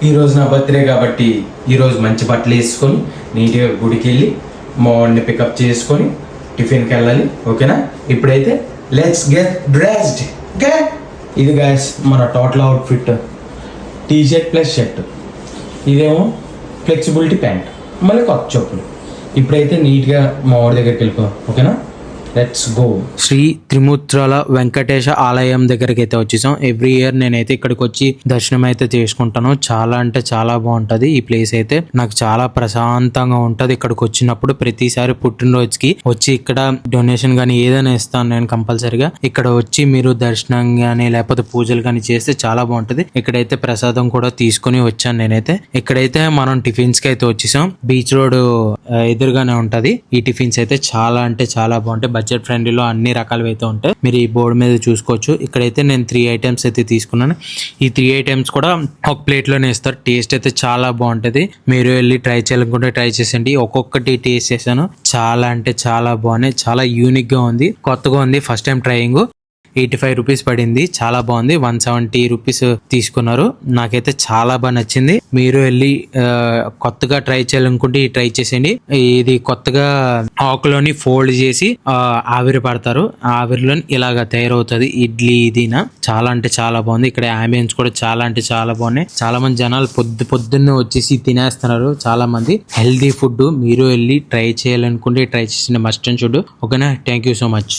ఈరోజు నా బర్త్డే కాబట్టి ఈరోజు మంచి బట్టలు వేసుకొని నీట్గా గుడికి వెళ్ళి మా వాడిని పికప్ చేసుకొని టిఫిన్కి వెళ్ళాలి. ఓకేనా? ఇప్పుడైతే లెట్స్ గెట్ డ్రెస్డ్. ఓకే, ఇది గాయస్ మన total outfit. T shirt plus shirt, ఇదేమో ఫ్లెక్సిబిలిటీ ప్యాంట్, మళ్ళీ కొత్త చెప్పులు. ఇప్పుడైతే నీట్గా మా వాడి దగ్గరికి వెళ్ళిపో. ఓకేనా? Let's go. శ్రీ త్రిమూర్తుల వెంకటేశ ఆలయం దగ్గరికి అయితే వచ్చేసాం. ఎవ్రీ ఇయర్ నేనైతే ఇక్కడికి వచ్చి దర్శనం అయితే చేసుకుంటాను. చాలా అంటే చాలా బాగుంటది ఈ ప్లేస్ అయితే. నాకు చాలా ప్రశాంతంగా ఉంటది ఇక్కడికి వచ్చినప్పుడు. ప్రతిసారి పుట్టినరోజుకి వచ్చి ఇక్కడ డొనేషన్ గానీ ఏదైనా ఇస్తాను నేను కంపల్సరిగా. ఇక్కడ వచ్చి మీరు దర్శనం గానీ లేకపోతే పూజలు గానీ చేస్తే చాలా బాగుంటది. ఇక్కడైతే ప్రసాదం కూడా తీసుకుని వచ్చాను నేనైతే. ఇక్కడైతే మనం టిఫిన్స్ కి అయితే వచ్చేసాం. బీచ్ రోడ్ ఎదురుగానే ఉంటది. ఈ టిఫిన్స్ అయితే చాలా అంటే చాలా బాగుంటాయి. బడ్జెట్ ఫ్రెండ్లీలో అన్ని రకాలు అయితే ఉంటాయి. మీరు ఈ బోర్డు మీద చూసుకోవచ్చు. ఇక్కడైతే నేను 3 ఐటమ్స్ అయితే తీసుకున్నాను. ఈ 3 ఐటమ్స్ కూడా ఒక ప్లేట్ లోనే ఇస్తారు. టేస్ట్ అయితే చాలా బాగుంటది. మీరు వెళ్ళి ట్రై చేయాలనుకుంటే ట్రై చేసేయండి. ఒక్కొక్కటి టేస్ట్ చేశాను. చాలా అంటే చాలా బాగున్నాయి. చాలా యూనిక్ గా ఉంది, కొత్తగా ఉంది. First time trying. 85 రూపీస్ పడింది. చాలా బాగుంది. 170 రూపీస్ తీసుకున్నారు. నాకైతే చాలా బాగా నచ్చింది. మీరు వెళ్ళి కొత్తగా ట్రై చేయాలనుకుంటే ట్రై చేసేయండి. ఇది కొత్తగా ఆకులోని ఫోల్డ్ చేసి ఆవిరి పడతారు. ఆవిరిలో ఇలాగా తయారవుతుంది ఇడ్లీ. ఇదినా చాలా అంటే చాలా బాగుంది. ఇక్కడ అంబియన్స్ కూడా చాలా అంటే చాలా బాగున్నాయి. చాలా మంది జనాలు పొద్దున్నే వచ్చేసి తినేస్తున్నారు. చాలా మంది హెల్దీ ఫుడ్. మీరు వెళ్ళి ట్రై చేయాలనుకుంటే ట్రై చేసిన మస్ట్ అండ్ షుడ్. ఓకేనా? Thank you so much.